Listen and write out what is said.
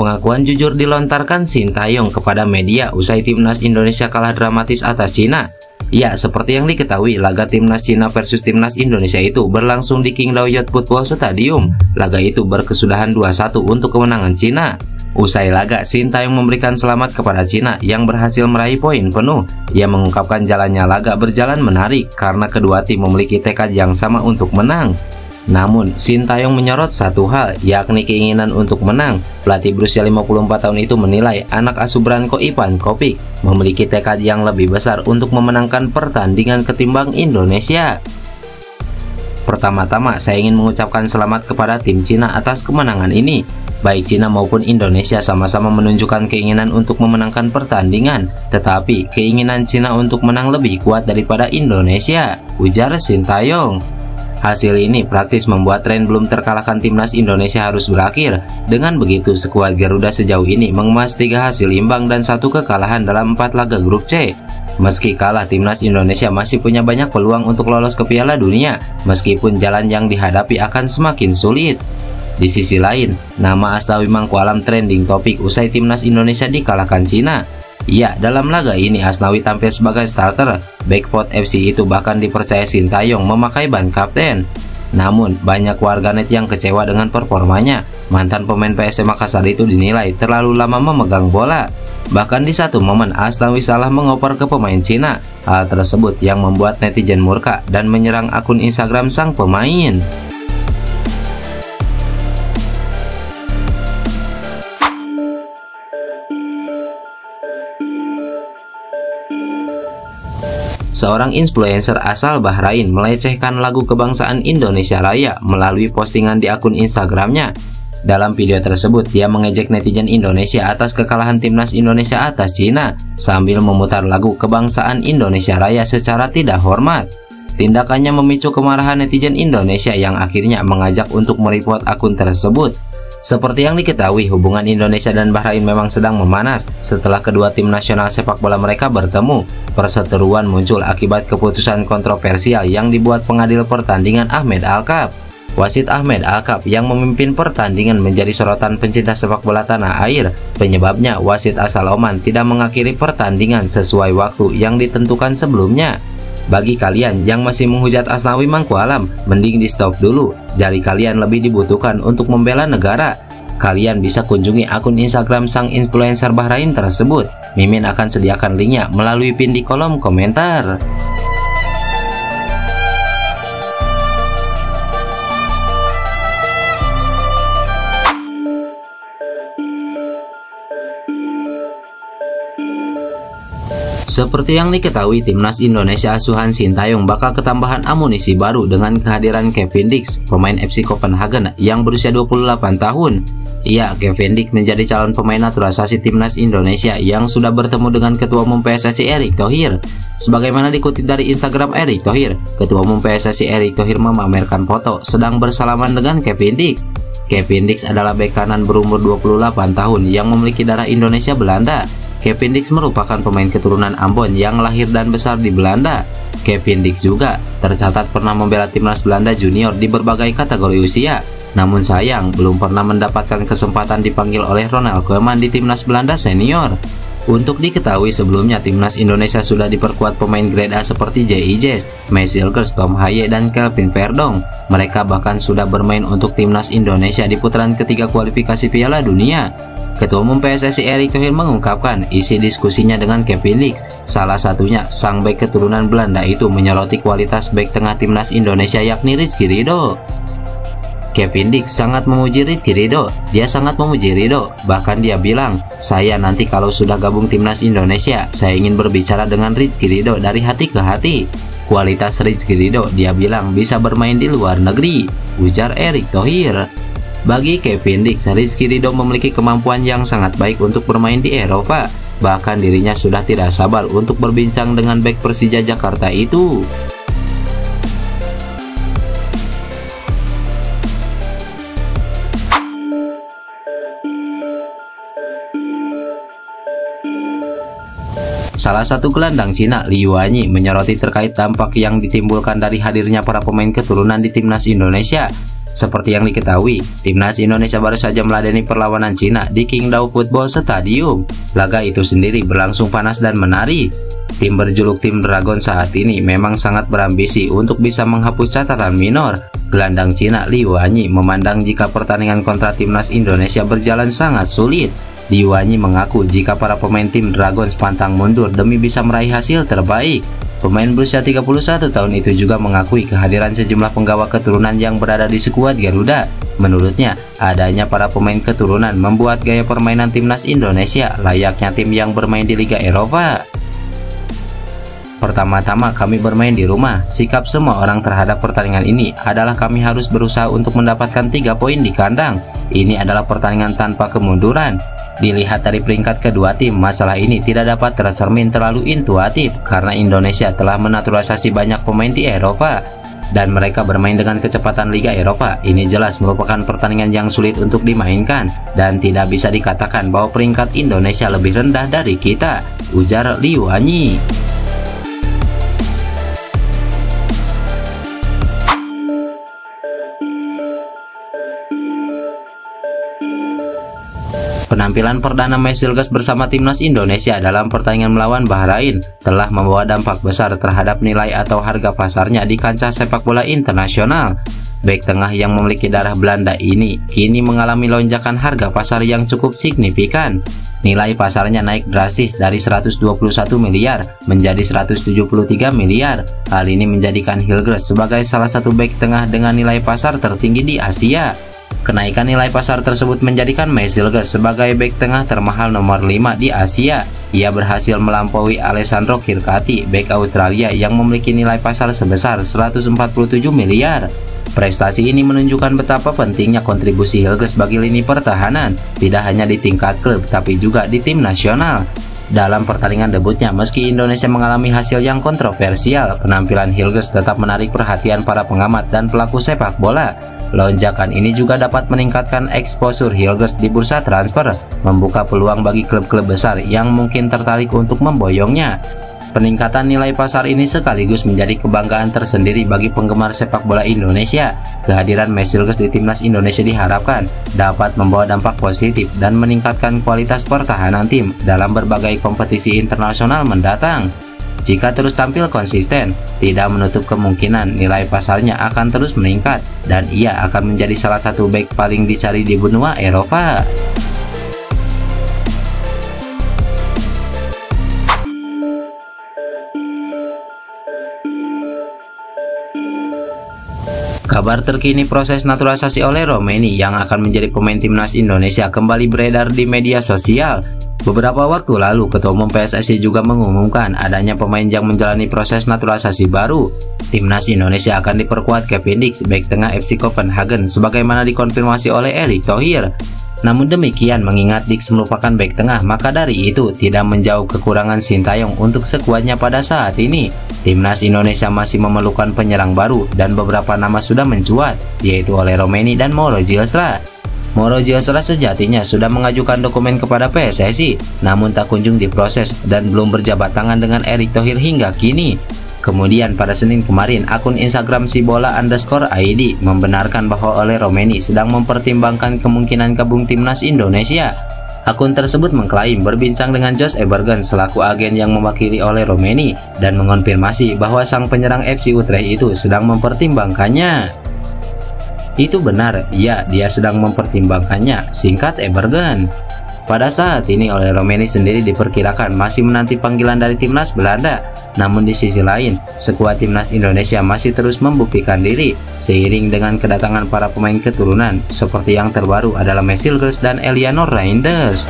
Pengakuan jujur dilontarkan Sintayong kepada media usai timnas Indonesia kalah dramatis atas Cina. Ya, seperti yang diketahui, laga timnas Cina versus timnas Indonesia itu berlangsung di Qingdao Youth Football Stadium. Laga itu berkesudahan 2-1 untuk kemenangan Cina. Usai laga, Sintayong memberikan selamat kepada Cina yang berhasil meraih poin penuh. Ia mengungkapkan jalannya laga berjalan menarik karena kedua tim memiliki tekad yang sama untuk menang. Namun, Sintayong menyorot satu hal, yakni keinginan untuk menang. Pelatih berusia 54 tahun itu menilai anak asuh Branko Ivan Kopic memiliki tekad yang lebih besar untuk memenangkan pertandingan ketimbang Indonesia. Pertama-tama, saya ingin mengucapkan selamat kepada tim Cina atas kemenangan ini. Baik Cina maupun Indonesia sama-sama menunjukkan keinginan untuk memenangkan pertandingan, tetapi keinginan Cina untuk menang lebih kuat daripada Indonesia, ujar Sintayong. Hasil ini praktis membuat tren belum terkalahkan timnas Indonesia harus berakhir. Dengan begitu, skuad Garuda sejauh ini mengemas 3 hasil imbang dan 1 kekalahan dalam 4 laga grup C. Meski kalah, timnas Indonesia masih punya banyak peluang untuk lolos ke Piala Dunia, meskipun jalan yang dihadapi akan semakin sulit. Di sisi lain, nama Asnawi Mangkualam trending topik usai timnas Indonesia dikalahkan Cina. Ya, dalam laga ini Asnawi tampil sebagai starter. Backport FC itu bahkan dipercaya Sintayong memakai ban kapten. Namun, banyak warganet yang kecewa dengan performanya. Mantan pemain PSM Makassar itu dinilai terlalu lama memegang bola. Bahkan di satu momen Asnawi salah mengoper ke pemain Cina. Hal tersebut yang membuat netizen murka dan menyerang akun Instagram sang pemain. Seorang influencer asal Bahrain melecehkan lagu kebangsaan Indonesia Raya melalui postingan di akun Instagramnya. Dalam video tersebut, dia mengejek netizen Indonesia atas kekalahan timnas Indonesia atas Cina sambil memutar lagu kebangsaan Indonesia Raya secara tidak hormat. Tindakannya memicu kemarahan netizen Indonesia yang akhirnya mengajak untuk mereport akun tersebut. Seperti yang diketahui, hubungan Indonesia dan Bahrain memang sedang memanas setelah kedua tim nasional sepak bola mereka bertemu. Perseteruan muncul akibat keputusan kontroversial yang dibuat pengadil pertandingan Ahmed Alkaf. Wasit Ahmed Alkaf yang memimpin pertandingan menjadi sorotan pencinta sepak bola tanah air. Penyebabnya, wasit asal Oman tidak mengakhiri pertandingan sesuai waktu yang ditentukan sebelumnya. Bagi kalian yang masih menghujat Asnawi Mangkualam, mending di stop dulu. Jari kalian lebih dibutuhkan untuk membela negara. Kalian bisa kunjungi akun Instagram sang influencer Bahrain tersebut. Mimin akan sediakan linknya melalui pin di kolom komentar. Seperti yang diketahui, timnas Indonesia asuhan Sintayong bakal ketambahan amunisi baru dengan kehadiran Kevin Dix, pemain FC Copenhagen yang berusia 28 tahun. Iya, Kevin Dix menjadi calon pemain naturalisasi timnas Indonesia yang sudah bertemu dengan Ketua Umum PSSI Erick Thohir. Sebagaimana dikutip dari Instagram Erick Thohir, Ketua Umum PSSI Erick Thohir memamerkan foto sedang bersalaman dengan Kevin Dix. Kevin Dix adalah bek kanan berumur 28 tahun yang memiliki darah Indonesia Belanda. Kevin Dix merupakan pemain keturunan Ambon yang lahir dan besar di Belanda. Kevin Dix juga tercatat pernah membela timnas Belanda junior di berbagai kategori usia. Namun sayang, belum pernah mendapatkan kesempatan dipanggil oleh Ronald Koeman di timnas Belanda senior. Untuk diketahui, sebelumnya timnas Indonesia sudah diperkuat pemain grade A seperti J.I. Jess, Messi Ilgers, Tom Haye, dan Kelvin Verdong. Mereka bahkan sudah bermain untuk timnas Indonesia di putaran ketiga kualifikasi Piala Dunia. Ketua Umum PSSI Erick Thohir mengungkapkan isi diskusinya dengan Kevin Dix. Salah satunya, sang bek keturunan Belanda itu menyoroti kualitas bek tengah timnas Indonesia yakni Rizky Ridho. Kevin Dix sangat memuji Rizky Ridho. Dia sangat memuji Ridho. Bahkan dia bilang, saya nanti kalau sudah gabung timnas Indonesia, saya ingin berbicara dengan Rizky Ridho dari hati ke hati. Kualitas Rizky Ridho, dia bilang, bisa bermain di luar negeri, ujar Erick Thohir. Bagi Kevin Dix, Rizky Ridho memiliki kemampuan yang sangat baik untuk bermain di Eropa. Bahkan dirinya sudah tidak sabar untuk berbincang dengan bek Persija Jakarta itu. Salah satu gelandang Cina, Liu Wanyi, menyoroti terkait dampak yang ditimbulkan dari hadirnya para pemain keturunan di timnas Indonesia. Seperti yang diketahui, timnas Indonesia baru saja meladeni perlawanan Cina di Qingdao Football Stadium. Laga itu sendiri berlangsung panas dan menarik. Tim berjuluk Tim Dragon saat ini memang sangat berambisi untuk bisa menghapus catatan minor. Gelandang Cina Liu Wanyi memandang jika pertandingan kontra timnas Indonesia berjalan sangat sulit. Liu Wanyi mengaku jika para pemain tim Dragons pantang mundur demi bisa meraih hasil terbaik. Pemain berusia 31 tahun itu juga mengakui kehadiran sejumlah penggawa keturunan yang berada di skuad Garuda. Menurutnya, adanya para pemain keturunan membuat gaya permainan timnas Indonesia layaknya tim yang bermain di Liga Eropa. Pertama-tama kami bermain di rumah. Sikap semua orang terhadap pertandingan ini adalah kami harus berusaha untuk mendapatkan 3 poin di kandang. Ini adalah pertandingan tanpa kemunduran. Dilihat dari peringkat kedua tim, masalah ini tidak dapat tercermin terlalu intuitif karena Indonesia telah menaturalisasi banyak pemain di Eropa dan mereka bermain dengan kecepatan Liga Eropa. Ini jelas merupakan pertandingan yang sulit untuk dimainkan dan tidak bisa dikatakan bahwa peringkat Indonesia lebih rendah dari kita, ujar Liu Wanyi. Penampilan perdana Mesilges bersama timnas Indonesia dalam pertandingan melawan Bahrain telah membawa dampak besar terhadap nilai atau harga pasarnya di kancah sepak bola internasional. Bek tengah yang memiliki darah Belanda ini kini mengalami lonjakan harga pasar yang cukup signifikan. Nilai pasarnya naik drastis dari 121 miliar menjadi 173 miliar. Hal ini menjadikan Hilgers sebagai salah satu bek tengah dengan nilai pasar tertinggi di Asia. Kenaikan nilai pasar tersebut menjadikan Mesilges sebagai bek tengah termahal nomor 5 di Asia. Ia berhasil melampaui Alessandro Kirkati, bek Australia yang memiliki nilai pasar sebesar 147 miliar. Prestasi ini menunjukkan betapa pentingnya kontribusi Hilgers bagi lini pertahanan, tidak hanya di tingkat klub tapi juga di tim nasional. Dalam pertandingan debutnya, meski Indonesia mengalami hasil yang kontroversial, penampilan Hilgers tetap menarik perhatian para pengamat dan pelaku sepak bola. Lonjakan ini juga dapat meningkatkan eksposur Hilgers di bursa transfer, membuka peluang bagi klub-klub besar yang mungkin tertarik untuk memboyongnya. Peningkatan nilai pasar ini sekaligus menjadi kebanggaan tersendiri bagi penggemar sepak bola Indonesia. Kehadiran Mesilges di timnas Indonesia diharapkan dapat membawa dampak positif dan meningkatkan kualitas pertahanan tim dalam berbagai kompetisi internasional mendatang. Jika terus tampil konsisten, tidak menutup kemungkinan nilai pasarnya akan terus meningkat dan ia akan menjadi salah satu bek paling dicari di benua Eropa. Kabar terkini proses naturalisasi oleh Romeni yang akan menjadi pemain timnas Indonesia kembali beredar di media sosial. Beberapa waktu lalu, Ketua Umum PSSI juga mengumumkan adanya pemain yang menjalani proses naturalisasi baru. Timnas Indonesia akan diperkuat Kevin Dix, bek tengah FC Copenhagen, sebagaimana dikonfirmasi oleh Erick Thohir. Namun demikian, mengingat Dix merupakan bek tengah, maka dari itu tidak menjauh kekurangan Sintayong untuk skuadnya pada saat ini. Timnas Indonesia masih memerlukan penyerang baru dan beberapa nama sudah mencuat, yaitu oleh Romeni dan Mauro Gilstra. Mauro Gilstra sejatinya sudah mengajukan dokumen kepada PSSI, namun tak kunjung diproses dan belum berjabat tangan dengan Erick Thohir hingga kini. Kemudian pada Senin kemarin, akun Instagram sibola_id membenarkan bahwa Ole Romeni sedang mempertimbangkan kemungkinan gabung timnas Indonesia. Akun tersebut mengklaim berbincang dengan Josh Ebergen selaku agen yang mewakili Ole Romeni dan mengonfirmasi bahwa sang penyerang FC Utrecht itu sedang mempertimbangkannya. Itu benar, ya, dia sedang mempertimbangkannya, singkat Ebergen. Pada saat ini Ole Romeni sendiri diperkirakan masih menanti panggilan dari timnas Belanda. Namun di sisi lain, skuad timnas Indonesia masih terus membuktikan diri seiring dengan kedatangan para pemain keturunan seperti yang terbaru adalah Mesilges dan Elianor Reinders.